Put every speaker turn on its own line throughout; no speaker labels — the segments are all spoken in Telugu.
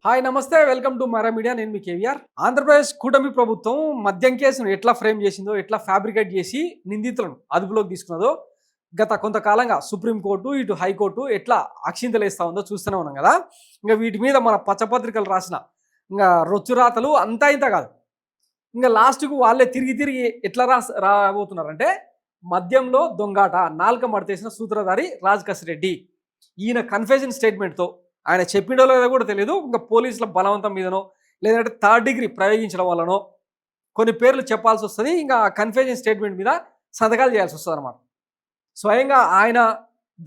హాయ్ నమస్తే వెల్కమ్ టు మరా మీడియా. నేను మీ కేవీఆర్. ఆంధ్రప్రదేశ్ కూటమి ప్రభుత్వం మద్యం కేసును ఎట్లా ఫ్రేమ్ చేసిందో, ఎట్లా ఫ్యాబ్రికేట్ చేసి నిందితులను అదుపులోకి తీసుకున్నదో గత కొంతకాలంగా సుప్రీంకోర్టు, ఇటు హైకోర్టు ఎట్లా అక్షింతలేస్తా ఉందో చూస్తూనే ఉన్నాం కదా. ఇంకా వీటి మీద మన పచ్చపత్రికలు రాసిన ఇంకా రొచ్చురాతలు అంతా ఇంత కాదు. ఇంకా లాస్ట్కు వాళ్ళే తిరిగి తిరిగి ఎట్లా రాబోతున్నారంటే, మద్యంలో దొంగాట నాలుక మడతేసిన సూత్రధారి రాజ్ రెడ్డి ఈయన కన్ఫెషన్ స్టేట్మెంట్తో ఆయన చెప్పిండో లేదో కూడా తెలియదు. ఇంకా పోలీసుల బలవంతం మీదనో లేదంటే థర్డ్ డిగ్రీ ప్రయోగించడం వల్లనో కొన్ని పేర్లు చెప్పాల్సి వస్తుంది. ఇంకా కన్ఫెషన్ స్టేట్మెంట్ మీద సంతకాలు చేయాల్సి వస్తుంది అనమాట. స్వయంగా ఆయన,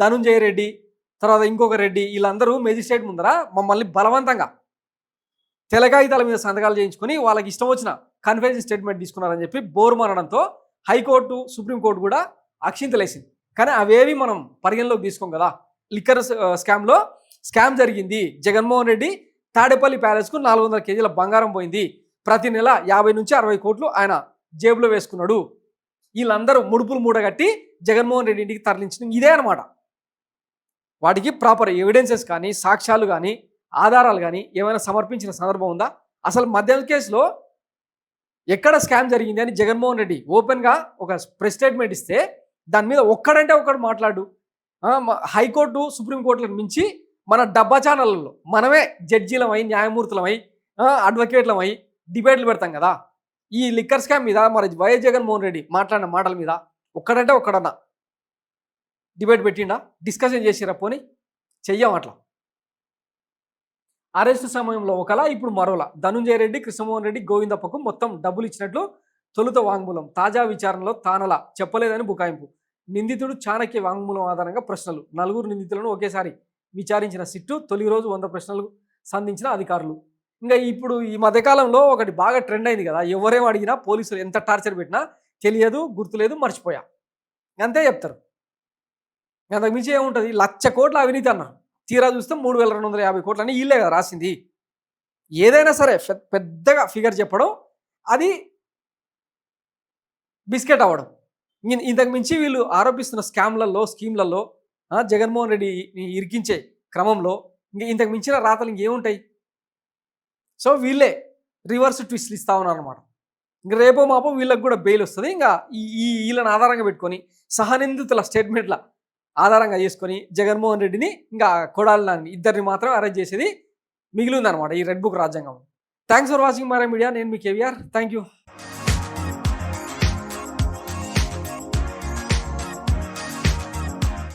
ధనుంజయ రెడ్డి, తర్వాత ఇంకొక రెడ్డి వీళ్ళందరూ మెజిస్ట్రేట్ ముందర మమ్మల్ని బలవంతంగా తెలకాయితాల మీద సంతకాలు చేయించుకొని వాళ్ళకి ఇష్టం వచ్చిన కన్ఫెషన్ స్టేట్మెంట్ తీసుకున్నారని చెప్పి బోరు మారడంతో హైకోర్టు, సుప్రీంకోర్టు కూడా అక్షింతలేసింది. కానీ అవేవి మనం పరిగణలోకి తీసుకోం కదా. లిక్కర్ స్కామ్లో స్కామ్ జరిగింది. జగన్మోహన్ రెడ్డి తాడేపల్లి ప్యాలెస్కు 400 కేజీల బంగారం పోయింది. ప్రతి నెల 50 నుంచి 60 కోట్లు ఆయన జేబులో వేసుకున్నాడు. వీళ్ళందరూ ముడుపులు మూడగట్టి జగన్మోహన్ రెడ్డి ఇంటికి తరలించిన ఇదే అనమాట. వాటికి ప్రాపర్ ఎవిడెన్సెస్ కానీ, సాక్ష్యాలు కానీ, ఆధారాలు కానీ ఏమైనా సమర్పించిన సందర్భం ఉందా? అసలు మద్యం కేసులో ఎక్కడ స్కామ్ జరిగింది అని జగన్మోహన్ రెడ్డి ఓపెన్గా ఒక ప్రెస్ స్టేట్మెంట్ ఇస్తే దాని మీద ఒక్కడంటే ఒక్కడు మాట్లాడు. హైకోర్టు, సుప్రీంకోర్టులను మించి మన డబ్బా ఛానళ్ళలో మనమే జడ్జీలమై, న్యాయమూర్తులమై, అడ్వకేట్లమై డిబేట్లు పెడతాం కదా. ఈ లిక్కర్ స్కామ్ మీద మరి వైఎస్ జగన్మోహన్ రెడ్డి మాట్లాడిన మాటల మీద ఒక్కడంటే ఒక్కడన్నా డిబేట్ పెట్టిండా? డిస్కషన్ చేసిరా? పోనీ చెయ్యం అట్లా. అరెస్టు సమయంలో ఒకలా, ఇప్పుడు మరోలా ధనుంజయ రెడ్డి, కృష్ణమోహన్ రెడ్డి, గోవిందప్పకు మొత్తం డబ్బులు ఇచ్చినట్లు తొలుత వాంగ్మూలం. తాజా విచారణలో తానలా చెప్పలేదని బుకాయింపు. నిందితుడు చాణక్య వాంగ్మూలం ఆధారంగా ప్రశ్నలు. 4 నిందితులను ఒకేసారి విచారించిన సిట్టు. తొలి రోజు 100 ప్రశ్నలు సంధించిన అధికారులు. ఇంకా ఇప్పుడు ఈ మధ్యకాలంలో ఒకటి బాగా ట్రెండ్ అయింది కదా. ఎవరేం అడిగినా పోలీసులు ఎంత టార్చర్ పెట్టినా తెలియదు, గుర్తులేదు, మర్చిపోయా అంతే చెప్తారు. అంతకు మించి ఏముంటుంది? 1,00,000 కోట్ల అవినీతి అన్న, తీరా చూస్తే 3,250 కోట్లు అని వీళ్ళే కదా రాసింది. ఏదైనా సరే పెద్దగా ఫిగర్ చెప్పడం అది బిస్కెట్ అవ్వడం. ఇంతకు మించి వీళ్ళు ఆరోపిస్తున్న స్కీమ్లలో జగన్మోహన్ రెడ్డి ఇరికించే క్రమంలో ఇంతకు మించిన రాతలు ఇంకేముంటాయి? సో వీళ్ళే రివర్స్ ట్విస్ట్లు ఇస్తా ఉన్నారు అనమాట. ఇంక రేపో మాపో వీళ్ళకి కూడా బెయిల్ వస్తుంది. ఇంకా వీళ్ళని ఆధారంగా పెట్టుకొని సహనిందితుల స్టేట్మెంట్ల ఆధారంగా చేసుకొని జగన్మోహన్ రెడ్డిని, ఇంకా కొడాలని ఇద్దరిని మాత్రం అరెస్ట్ చేసేది మిగిలిందనమాట ఈ రెడ్ బుక్ రాజ్యాంగం. Thanks for watching Mara media. నేను మీ కేవీఆర్. Thank you.